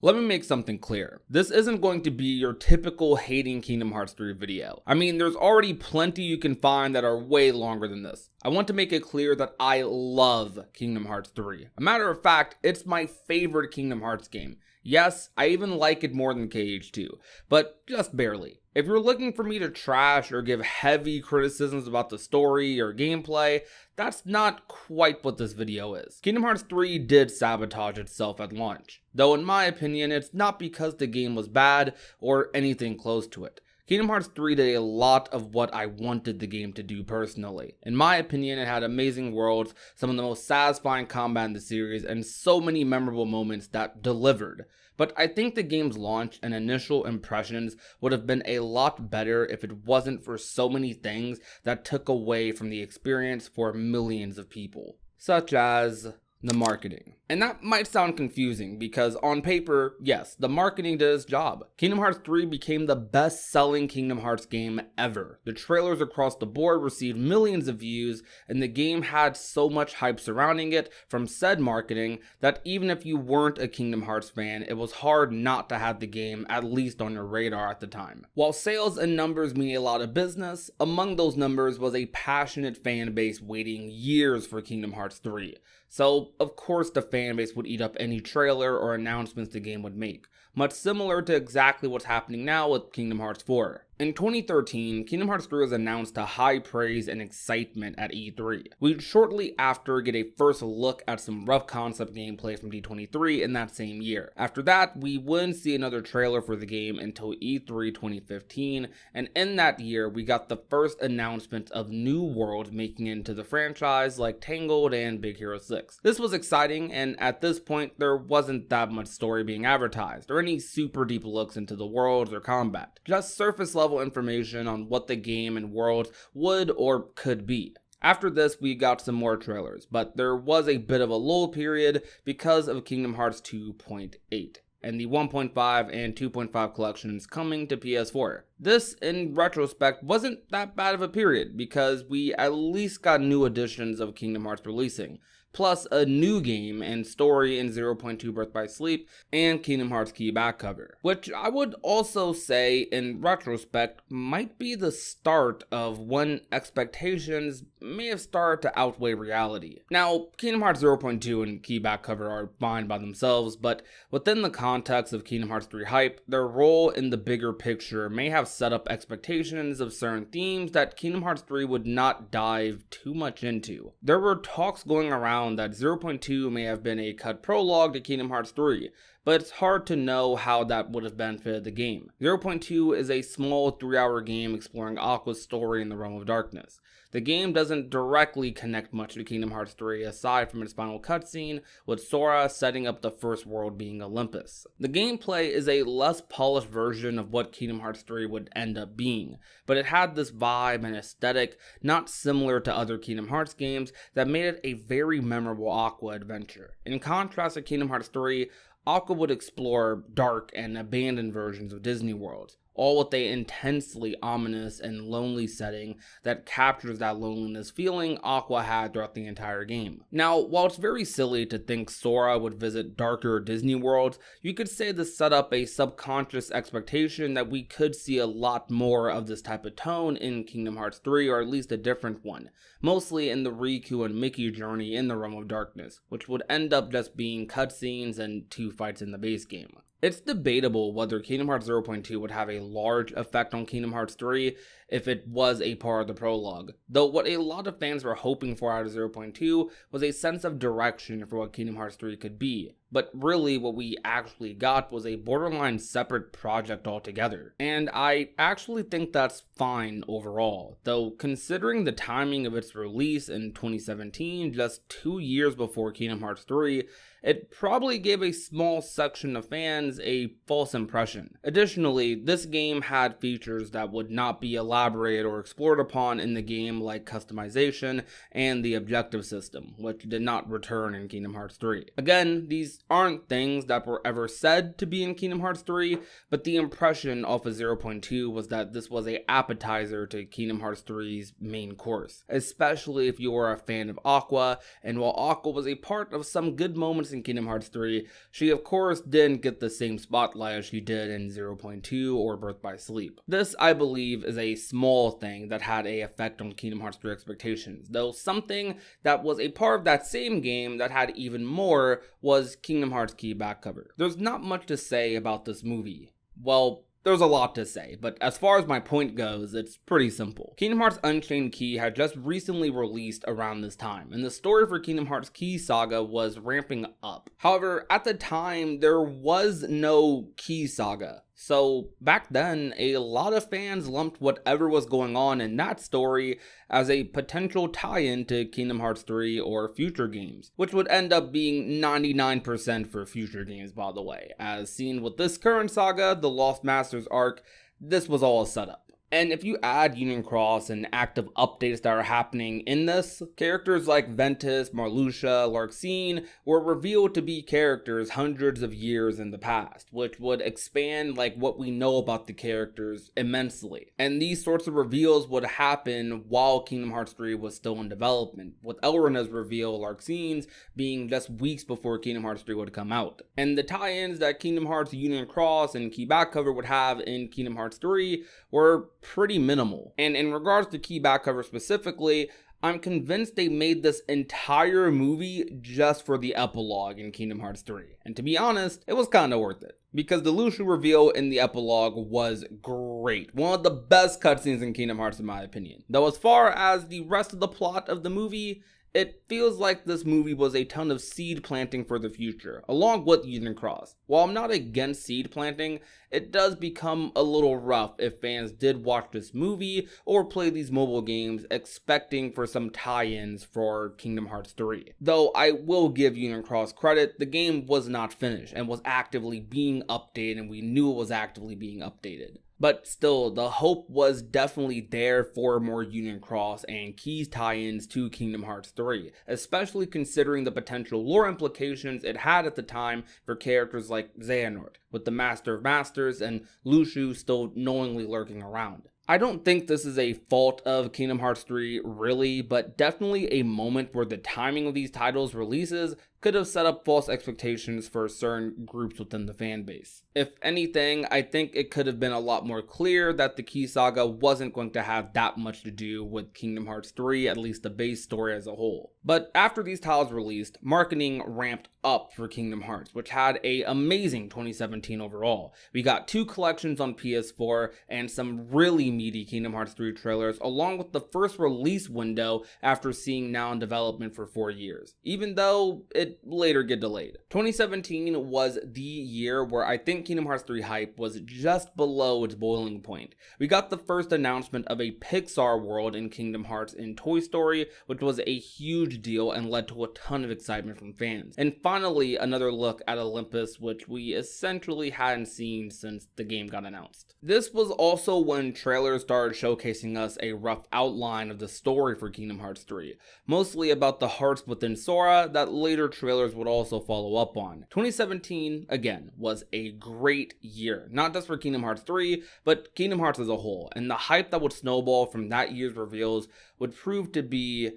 Let me make something clear. This isn't going to be your typical hating Kingdom Hearts 3 video. I mean, there's already plenty you can find that are way longer than this. I want to make it clear that I love Kingdom Hearts 3. A matter of fact, it's my favorite Kingdom Hearts game. Yes, I even like it more than KH2, but just barely. If you're looking for me to trash or give heavy criticisms about the story or gameplay, that's not quite what this video is. Kingdom Hearts 3 did sabotage itself at launch, though in my opinion it's not because the game was bad or anything close to it. Kingdom Hearts 3 did a lot of what I wanted the game to do personally. In my opinion, it had amazing worlds, some of the most satisfying combat in the series, and so many memorable moments that delivered. But I think the game's launch and initial impressions would have been a lot better if it wasn't for so many things that took away from the experience for millions of people, such as the marketing. And that might sound confusing because on paper, yes, the marketing did its job. Kingdom Hearts 3 became the best-selling Kingdom Hearts game ever. The trailers across the board received millions of views, and the game had so much hype surrounding it from said marketing that even if you weren't a Kingdom Hearts fan, it was hard not to have the game at least on your radar at the time. While sales and numbers mean a lot of business, among those numbers was a passionate fan base waiting years for Kingdom Hearts 3. So, of course, the fan base would eat up any trailer or announcements the game would make, much similar to exactly what's happening now with Kingdom Hearts 4. In 2013, Kingdom Hearts 3 was announced to high praise and excitement at E3. We'd shortly after get a first look at some rough concept gameplay from D23 in that same year. After that, we wouldn't see another trailer for the game until E3 2015, and in that year, we got the first announcement of new worlds making it into the franchise like Tangled and Big Hero 6. This was exciting, and at this point, there wasn't that much story being advertised, or any super deep looks into the worlds or combat. Just surface level information on what the game and world would or could be. After this, we got some more trailers, but there was a bit of a lull period because of Kingdom Hearts 2.8 and the 1.5 and 2.5 collections coming to PS4. This, in retrospect, wasn't that bad of a period because we at least got new editions of Kingdom Hearts releasing, plus a new game and story in 0.2 Birth by Sleep and Kingdom Hearts Key back cover, which I would also say in retrospect might be the start of when expectations may have started to outweigh reality. Now, Kingdom Hearts 0.2 and Key back cover are fine by themselves, but within the context of Kingdom Hearts 3 hype, their role in the bigger picture may have set up expectations of certain themes that Kingdom Hearts 3 would not dive too much into. There were talks going around that 0.2 may have been a cut prologue to Kingdom Hearts 3, but it's hard to know how that would have benefited the game. 0.2 is a small 3-hour game exploring Aqua's story in the Realm of Darkness. The game doesn't directly connect much to Kingdom Hearts 3 aside from its final cutscene, with Sora setting up the first world being Olympus. The gameplay is a less polished version of what Kingdom Hearts 3 would end up being, but it had this vibe and aesthetic not similar to other Kingdom Hearts games that made it a very memorable Aqua adventure. In contrast to Kingdom Hearts 3, Aqua would explore dark and abandoned versions of Disney worlds, all with a intensely ominous and lonely setting that captures that loneliness feeling Aqua had throughout the entire game. Now, while it's very silly to think Sora would visit darker Disney worlds, you could say this set up a subconscious expectation that we could see a lot more of this type of tone in Kingdom Hearts 3, or at least a different one, mostly in the Riku and Mickey journey in the Realm of Darkness, which would end up just being cutscenes and 2 fights in the base game. It's debatable whether Kingdom Hearts 0.2 would have a large effect on Kingdom Hearts 3 if it was a part of the prologue, though what a lot of fans were hoping for out of 0.2 was a sense of direction for what Kingdom Hearts 3 could be, but really what we actually got was a borderline separate project altogether, and I actually think that's fine overall, though considering the timing of its release in 2017, just 2 years before Kingdom Hearts 3, it probably gave a small section of fans a false impression. Additionally, this game had features that would not be elaborated or explored upon in the game, like customization and the objective system, which did not return in Kingdom Hearts 3. Again, these These aren't things that were ever said to be in Kingdom Hearts 3, but the impression off of 0.2 was that this was an appetizer to Kingdom Hearts 3's main course, especially if you were a fan of Aqua, and while Aqua was a part of some good moments in Kingdom Hearts 3, she of course didn't get the same spotlight as she did in 0.2 or Birth by Sleep. This, I believe, is a small thing that had an effect on Kingdom Hearts 3 expectations, though something that was a part of that same game that had even more was Kingdom Hearts Key back cover. There's not much to say about this movie. Well, there's a lot to say, but as far as my point goes, it's pretty simple. Kingdom Hearts Unchained Key had just recently released around this time, and the story for Kingdom Hearts Key Saga was ramping up. However, at the time, there was no Key Saga. So back then, a lot of fans lumped whatever was going on in that story as a potential tie-in to Kingdom Hearts 3 or future games, which would end up being 99% for future games, by the way. As seen with this current saga, the Lost Masters arc, this was all a setup. And if you add Union Cross and active updates that are happening in this, characters like Ventus, Marluxia, Larxene were revealed to be characters hundreds of years in the past, which would expand what we know about the characters immensely. And these sorts of reveals would happen while Kingdom Hearts 3 was still in development, with Elrena's reveal, Larxene's, being just weeks before Kingdom Hearts 3 would come out. And the tie-ins that Kingdom Hearts Union Cross and Key Back Cover would have in Kingdom Hearts 3 were pretty minimal. And in regards to Key Back Cover specifically, I'm convinced they made this entire movie just for the epilogue in Kingdom Hearts 3. And to be honest, it was kinda worth it, because the Luxu reveal in the epilogue was great. One of the best cutscenes in Kingdom Hearts in my opinion. Though as far as the rest of the plot of the movie, it feels like this movie was a ton of seed planting for the future, along with Union Cross. While I'm not against seed planting, it does become a little rough if fans did watch this movie or play these mobile games expecting for some tie-ins for Kingdom Hearts 3. Though I will give Union Cross credit, the game was not finished and was actively being updated, and we knew it was actively being updated. But still, the hope was definitely there for more Union Cross and Keys tie-ins to Kingdom Hearts 3, especially considering the potential lore implications it had at the time for characters like Xehanort, with the Master of Masters and Luxu still knowingly lurking around. I don't think this is a fault of Kingdom Hearts 3 really, but definitely a moment where the timing of these titles' releases could have set up false expectations for certain groups within the fan base. If anything, I think it could have been a lot more clear that the Key Saga wasn't going to have that much to do with Kingdom Hearts 3, at least the base story as a whole. But after these titles released, marketing ramped up for Kingdom Hearts, which had an amazing 2017 overall. We got 2 collections on PS4 and some really meaty Kingdom Hearts 3 trailers, along with the first release window after seeing now in development for 4 years, even though it later get delayed. 2017 was the year where I think Kingdom Hearts 3 hype was just below its boiling point. We got the first announcement of a Pixar world in Kingdom Hearts in Toy Story, which was a huge deal and led to a ton of excitement from fans. And finally, another look at Olympus, which we essentially hadn't seen since the game got announced. This was also when trailers started showcasing us a rough outline of the story for Kingdom Hearts 3, mostly about the hearts within Sora that later trailers would also follow up on. 2017, again, was a great year, not just for Kingdom Hearts 3, but Kingdom Hearts as a whole, and the hype that would snowball from that year's reveals would prove to be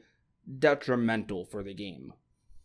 detrimental for the game.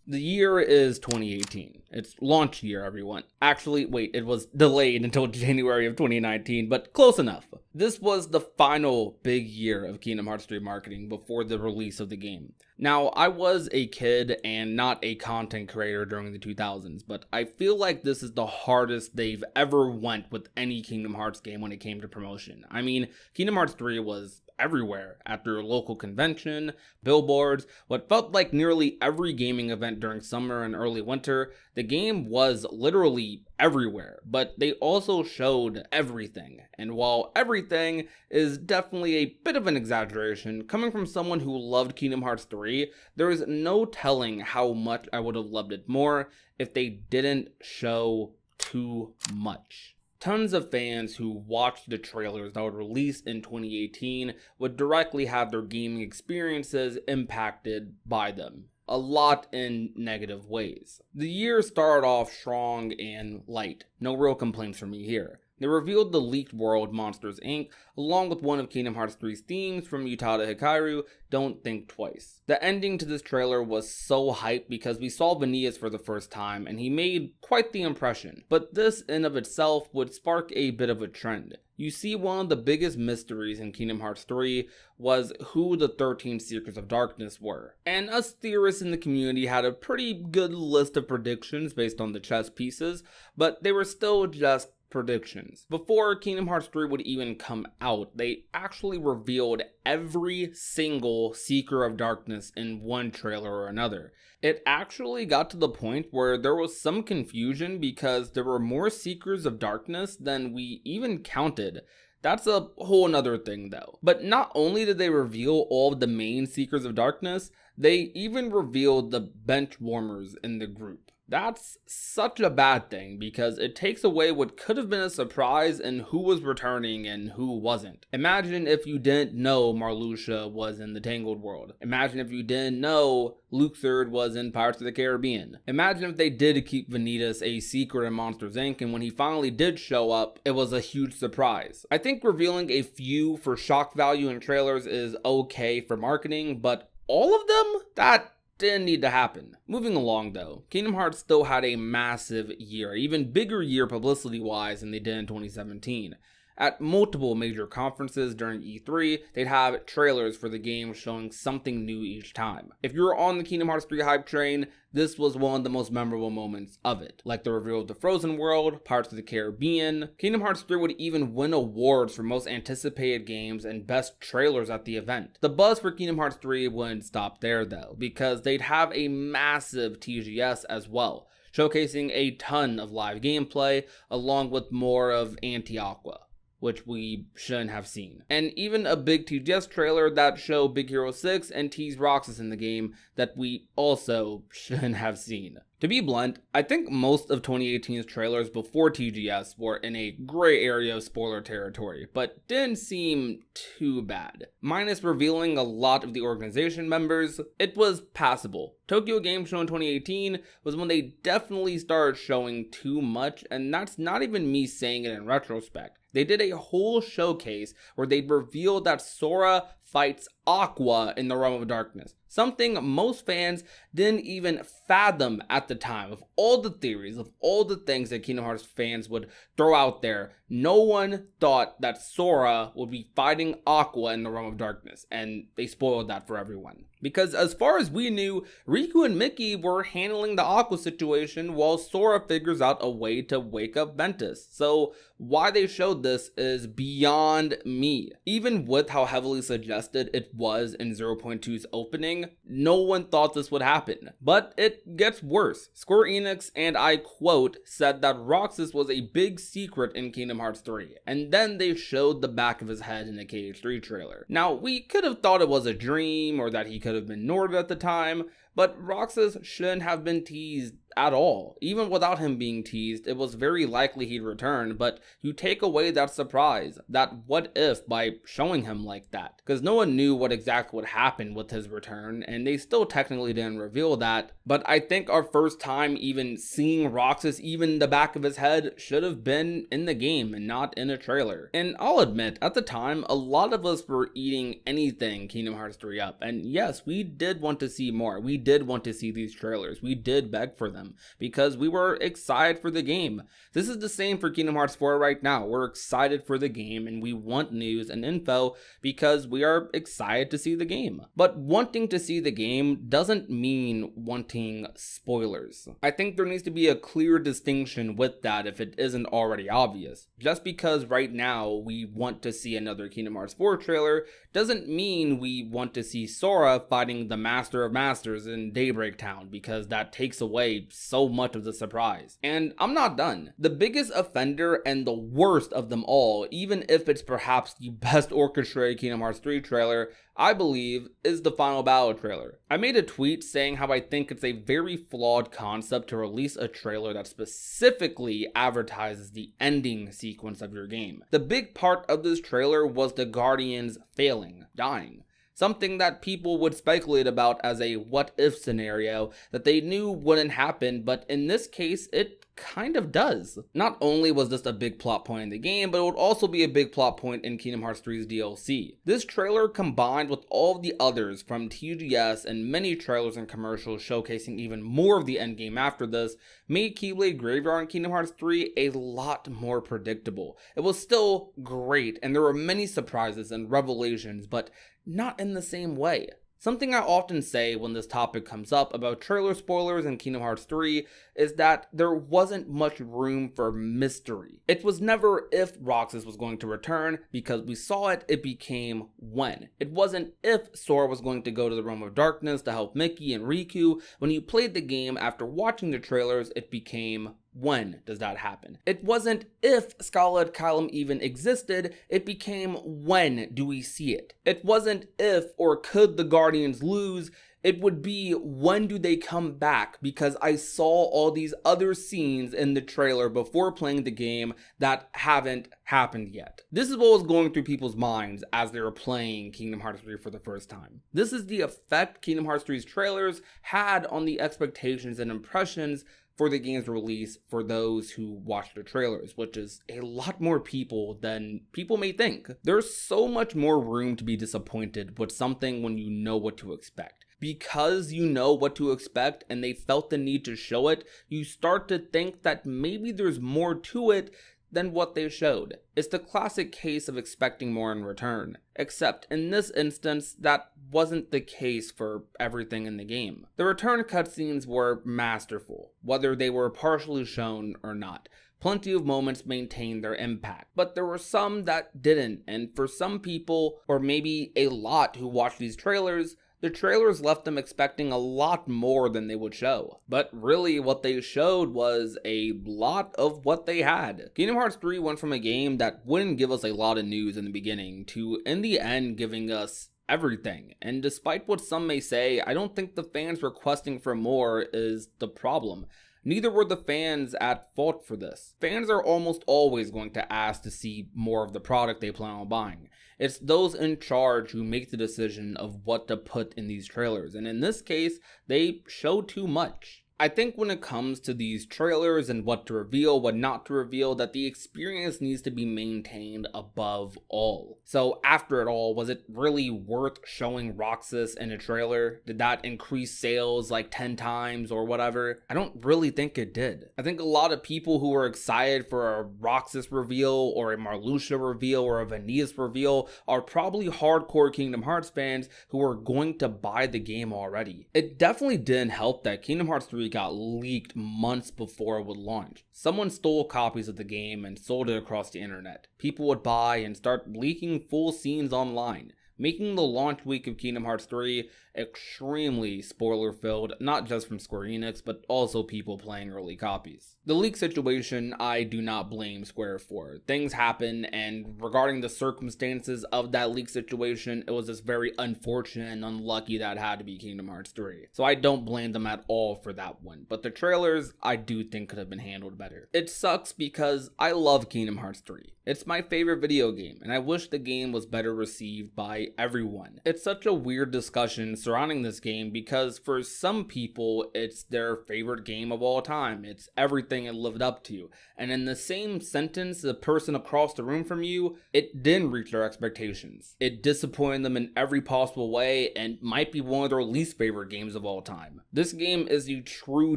The year is 2018. It's launch year, everyone. Actually, wait, it was delayed until January of 2019, but close enough. This was the final big year of Kingdom Hearts 3 marketing before the release of the game. Now, I was a kid and not a content creator during the 2000s, but I feel like this is the hardest they've ever went with any Kingdom Hearts game when it came to promotion. I mean, Kingdom Hearts 3 was everywhere, at their local convention, billboards, what felt like nearly every gaming event during summer and early winter. The game was literally everywhere, but they also showed everything. And while everything is definitely a bit of an exaggeration, coming from someone who loved Kingdom Hearts 3, there is no telling how much I would have loved it more if they didn't show too much. Tons of fans who watched the trailers that would release in 2018 would directly have their gaming experiences impacted by them. a lot in negative ways. The year started off strong and light. No real complaints from me here. They revealed the leaked world Monsters Inc. along with one of Kingdom Hearts 3's themes from Utada Hikaru, Don't Think Twice. The ending to this trailer was so hyped because we saw Vanitas for the first time and he made quite the impression, but this in of itself would spark a bit of a trend. You see, one of the biggest mysteries in Kingdom Hearts 3 was who the 13 Seekers of Darkness were. And us theorists in the community had a pretty good list of predictions based on the chess pieces, but they were still just predictions. Before Kingdom Hearts 3 would even come out, they actually revealed every single Seeker of Darkness in one trailer or another. It actually got to the point where there was some confusion because there were more Seekers of Darkness than we even counted. That's a whole nother thing though. But not only did they reveal all of the main Seekers of Darkness, they even revealed the bench warmers in the group. That's such a bad thing because it takes away what could have been a surprise in who was returning and who wasn't. Imagine if you didn't know Marluxia was in the Tangled World. Imagine if you didn't know Luxord was in Pirates of the Caribbean. Imagine if they did keep Vanitas a secret in Monsters Inc. and when he finally did show up, it was a huge surprise. I think revealing a few for shock value in trailers is okay for marketing, but all of them? That didn't need to happen. Moving along though, Kingdom Hearts still had a massive year, even bigger year publicity wise than they did in 2017. At multiple major conferences during E3, they'd have trailers for the game showing something new each time. If you were on the Kingdom Hearts 3 hype train, this was one of the most memorable moments of it. Like the reveal of the Frozen World, Pirates of the Caribbean, Kingdom Hearts 3 would even win awards for most anticipated games and best trailers at the event. The buzz for Kingdom Hearts 3 wouldn't stop there though, because they'd have a massive TGS as well, showcasing a ton of live gameplay along with more of Anti-Aqua, which we shouldn't have seen. And even a big TGS trailer that showed Big Hero 6 and teased Roxas in the game that we also shouldn't have seen. To be blunt, I think most of 2018's trailers before TGS were in a gray area of spoiler territory, but didn't seem too bad. Minus revealing a lot of the organization members, it was passable. Tokyo Game Show in 2018 was when they definitely started showing too much, and that's not even me saying it in retrospect. They did a whole showcase where they revealed that Sora fights Aqua in the Realm of Darkness. Something most fans didn't even fathom at the time. Of all the theories, of all the things that Kingdom Hearts fans would throw out there, no one thought that Sora would be fighting Aqua in the Realm of Darkness, and they spoiled that for everyone. Because as far as we knew, Riku and Mickey were handling the Aqua situation while Sora figures out a way to wake up Ventus. So why they showed this is beyond me. Even with how heavily suggested it was in 0.2's opening, no one thought this would happen. But it gets worse. Square Enix, and I quote, said that Roxas was a big secret in Kingdom Hearts 3, and then they showed the back of his head in the KH3 trailer. Now, we could have thought it was a dream or that he could have been Nord at the time, but Roxas shouldn't have been teased at all. Even without him being teased, it was very likely he'd return, but you take away that surprise, that what if, by showing him like that. Because no one knew what exactly would happen with his return, and they still technically didn't reveal that. But I think our first time even seeing Roxas, even the back of his head, should have been in the game and not in a trailer. And I'll admit, at the time, a lot of us were eating anything Kingdom Hearts 3 up, and yes, we did want to see more. We did want to see these trailers. We did beg for them, because we were excited for the game. This is the same for Kingdom Hearts 4 right now. We're excited for the game and we want news and info because we are excited to see the game. But wanting to see the game doesn't mean wanting spoilers. I think there needs to be a clear distinction with that if it isn't already obvious. Just because right now we want to see another Kingdom Hearts 4 trailer doesn't mean we want to see Sora fighting the Master of Masters in Daybreak Town, because that takes away so much of the surprise. And I'm not done. The biggest offender and the worst of them all, even if it's perhaps the best orchestrated Kingdom Hearts 3 trailer, I believe, is the Final Battle trailer. I made a tweet saying how I think it's a very flawed concept to release a trailer that specifically advertises the ending sequence of your game. The big part of this trailer was the Guardians failing, dying. Something that people would speculate about as a what-if scenario that they knew wouldn't happen, but in this case, it kind of does. Not only was this a big plot point in the game, but it would also be a big plot point in Kingdom Hearts 3's DLC. This trailer, combined with all of the others from TGS and many trailers and commercials showcasing even more of the endgame after this, made Keyblade Graveyard in Kingdom Hearts 3 a lot more predictable. It was still great, and there were many surprises and revelations, but not in the same way. Something I often say when this topic comes up about trailer spoilers in Kingdom Hearts 3 is that there wasn't much room for mystery. It was never if Roxas was going to return, because we saw it, it became when. It wasn't if Sora was going to go to the Realm of Darkness to help Mickey and Riku. When you played the game after watching the trailers, it became when does that happen? It wasn't if Scarlet Kylam even existed, it became when do we see it? It wasn't if or could the Guardians lose, it would be when do they come back, because I saw all these other scenes in the trailer before playing the game that haven't happened yet. This is what was going through people's minds as they were playing Kingdom Hearts 3 for the first time. This is the effect Kingdom Hearts 3's trailers had on the expectations and impressions for the game's release for those who watched the trailers, which is a lot more people than people may think. There's so much more room to be disappointed with something when you know what to expect. Because you know what to expect and they felt the need to show it, you start to think that maybe there's more to it than what they showed. It's the classic case of expecting more in return, except in this instance, that wasn't the case for everything in the game. The return cutscenes were masterful, whether they were partially shown or not. Plenty of moments maintained their impact, but there were some that didn't, and for some people, or maybe a lot who watched these trailers, the trailers left them expecting a lot more than they would show. But really what they showed was a lot of what they had. Kingdom Hearts 3 went from a game that wouldn't give us a lot of news in the beginning to, in the end, giving us everything. And despite what some may say, I don't think the fans requesting for more is the problem. Neither were the fans at fault for this. Fans are almost always going to ask to see more of the product they plan on buying. It's those in charge who make the decision of what to put in these trailers, and in this case, they show too much. I think when it comes to these trailers and what to reveal, what not to reveal, that the experience needs to be maintained above all. So after it all, was it really worth showing Roxas in a trailer? Did that increase sales like 10 times or whatever? I don't really think it did. I think a lot of people who were excited for a Roxas reveal or a Marluxia reveal or a Vanitas reveal are probably hardcore Kingdom Hearts fans who are going to buy the game already. It definitely didn't help that Kingdom Hearts 3 got leaked months before it would launch. Someone stole copies of the game and sold it across the internet. People would buy and start leaking full scenes online, making the launch week of Kingdom Hearts 3 extremely spoiler-filled, not just from Square Enix, but also people playing early copies. The leak situation, I do not blame Square for. Things happen, and regarding the circumstances of that leak situation, it was just very unfortunate and unlucky that it had to be Kingdom Hearts 3. So I don't blame them at all for that one, but the trailers, I do think could have been handled better. It sucks because I love Kingdom Hearts 3. It's my favorite video game, and I wish the game was better received by everyone. It's such a weird discussion surrounding this game because for some people, it's their favorite game of all time. It's everything it lived up to. And in the same sentence, the person across the room from you, it didn't reach their expectations. It disappointed them in every possible way and might be one of their least favorite games of all time. This game is the true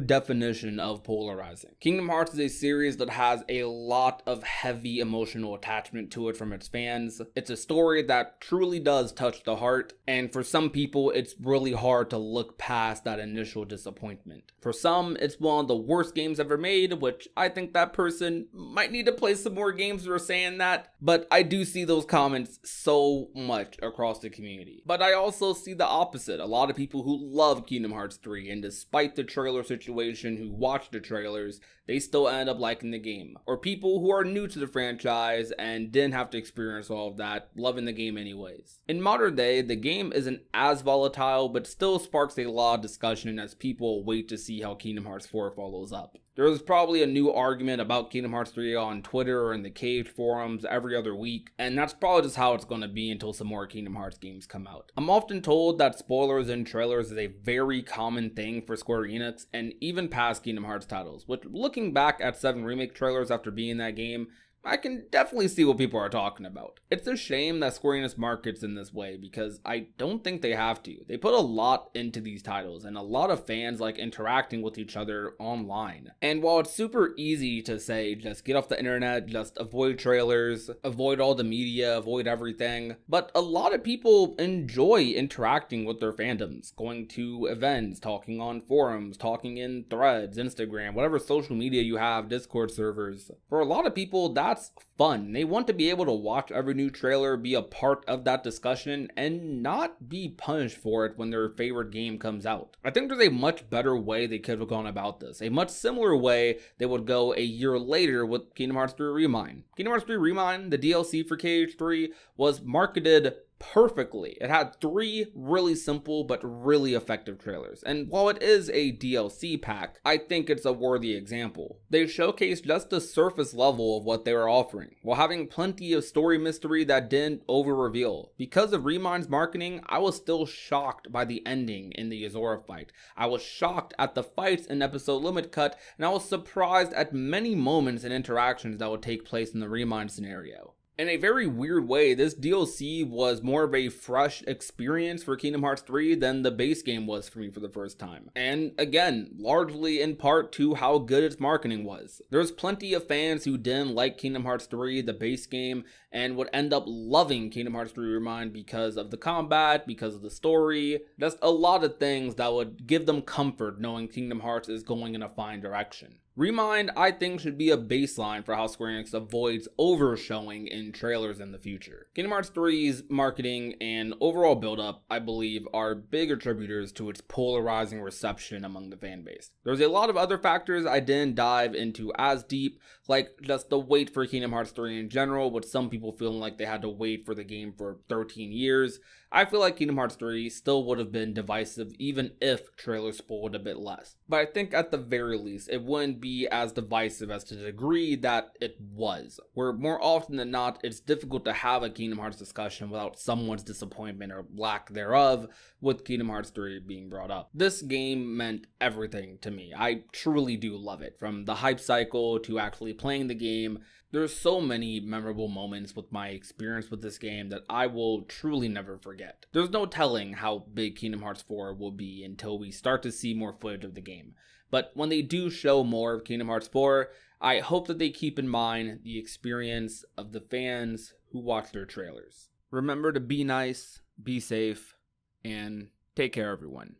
definition of polarizing. Kingdom Hearts is a series that has a lot of heavy emotional attachment to it from its fans. It's a story that truly does touch the heart, and for some people, it's really hard to look past that initial disappointment. For some, it's one of the worst games ever made, which I think that person might need to play some more games for saying that, but I do see those comments so much across the community. But I also see the opposite. A lot of people who love Kingdom Hearts 3, and despite the trailer situation, who watch the trailers, they still end up liking the game. Or people who are new to the franchise and didn't have to experience all of that, loving the game anyways. In modern day, the game isn't as volatile, but still sparks a lot of discussion as people wait to see how Kingdom Hearts 4 follows up. There's probably a new argument about Kingdom Hearts 3 on Twitter or in the Cage forums every other week, and that's probably just how it's going to be until some more Kingdom Hearts games come out. I'm often told that spoilers in trailers is a very common thing for Square Enix, and even past Kingdom Hearts titles, which looking back at 7 Remake trailers after being in that game, I can definitely see what people are talking about. It's a shame that Square Enix markets in this way because I don't think they have to. They put a lot into these titles and a lot of fans like interacting with each other online. And while it's super easy to say just get off the internet, just avoid trailers, avoid all the media, avoid everything, but a lot of people enjoy interacting with their fandoms, going to events, talking on forums, talking in threads, Instagram, whatever social media you have, Discord servers. For a lot of people, that's fun. They want to be able to watch every new trailer, be a part of that discussion, and not be punished for it when their favorite game comes out. I think there's a much better way they could have gone about this. A much similar way they would go a year later with Kingdom Hearts 3 Remind. Kingdom Hearts 3 Remind, the DLC for KH3, was marketed perfectly. It had 3 really simple but really effective trailers, and while it is a DLC pack, I think it's a worthy example. They showcased just the surface level of what they were offering, while having plenty of story mystery that didn't over-reveal. Because of Remind's marketing, I was still shocked by the ending in the Azora fight. I was shocked at the fights in Episode Limit Cut, and I was surprised at many moments and interactions that would take place in the Remind scenario. In a very weird way, this DLC was more of a fresh experience for Kingdom Hearts 3 than the base game was for me for the first time. And again, largely in part to how good its marketing was. There's plenty of fans who didn't like Kingdom Hearts 3, the base game, and would end up loving Kingdom Hearts 3 Remind because of the combat, because of the story, just a lot of things that would give them comfort knowing Kingdom Hearts is going in a fine direction. Remind, I think, should be a baseline for how Square Enix avoids overshowing in trailers in the future. Kingdom Hearts 3's marketing and overall build-up, I believe, are big attributors to its polarizing reception among the fanbase. There's a lot of other factors I didn't dive into as deep, like just the wait for Kingdom Hearts 3 in general, with some people feeling like they had to wait for the game for 13 years. I feel like Kingdom Hearts 3 still would have been divisive even if trailers spoiled a bit less. But I think at the very least, it wouldn't be as divisive as to the degree that it was, where more often than not, it's difficult to have a Kingdom Hearts discussion without someone's disappointment or lack thereof with Kingdom Hearts 3 being brought up. This game meant everything to me. I truly do love it, from the hype cycle to actually playing the game. There's so many memorable moments with my experience with this game that I will truly never forget. There's no telling how big Kingdom Hearts 4 will be until we start to see more footage of the game. But when they do show more of Kingdom Hearts 4, I hope that they keep in mind the experience of the fans who watch their trailers. Remember to be nice, be safe, and take care everyone.